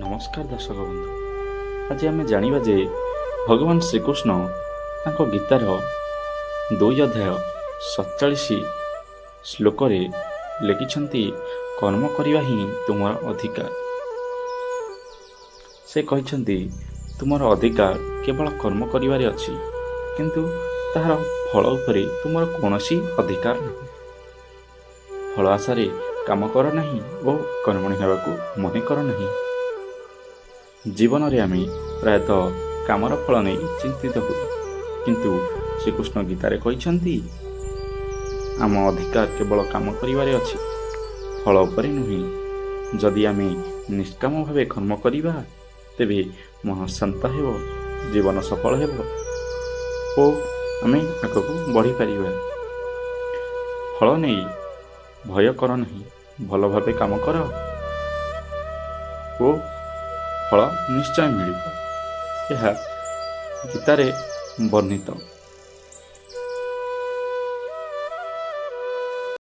ନମସ୍କାର ଦର୍ଶକ ବନ୍ଧୁ। ଆଜି ଆମେ ଜାଣିବା ଯେ ଭଗବାନ ଶ୍ରୀକୃଷ୍ଣ ତାଙ୍କ ଗୀତାର 2 ଅଧ୍ୟାୟ 47 ଶ୍ଲୋକରେ ଲେଖିଛନ୍ତି, କର୍ମ କରିବା ହିଁ ତୁମର ଅଧିକାର। ସେ କହିଛନ୍ତି, ତୁମର ଅଧିକାର କେବଳ କର୍ମ କରିବାରେ ଅଛି, କିନ୍ତୁ ତାହାର ଫଳ ଉପରେ ତୁମର କୌଣସି ଅଧିକାର ନାହିଁ। ଫଳ ଆଶାରେ କାମ କର ନାହିଁ ଓ କର୍ମଣି ହେବାକୁ ମନେ କର ନାହିଁ। ଜୀବନରେ ଆମେ ପ୍ରାୟତଃ କାମର ଫଳ ନେଇ ଚିନ୍ତିତ ହୁଏ, କିନ୍ତୁ ଶ୍ରୀକୃଷ୍ଣ ଗୀତାରେ କହିଛନ୍ତି, ଆମ ଅଧିକାର କେବଳ କାମ କରିବାରେ ଅଛି, ଫଳ ଉପରେ ନୁହେଁ। ଯଦି ଆମେ ନିଷ୍କାମ ଭାବେ କର୍ମ କରିବା, ତେବେ ମନ ଶାନ୍ତ ହେବ, ଜୀବନ ସଫଳ ହେବ ଓ ଆମେ ଆଗକୁ ବଢ଼ିପାରିବା। ଫଳ ନେଇ ଭୟ କର ନାହିଁ, ଭଲ ଭାବେ କାମ କର ଓ ଫଳ ନିଶ୍ଚୟ ମିଳିବ। ଏହା ଗୀତାରେ ବର୍ଣ୍ଣିତ।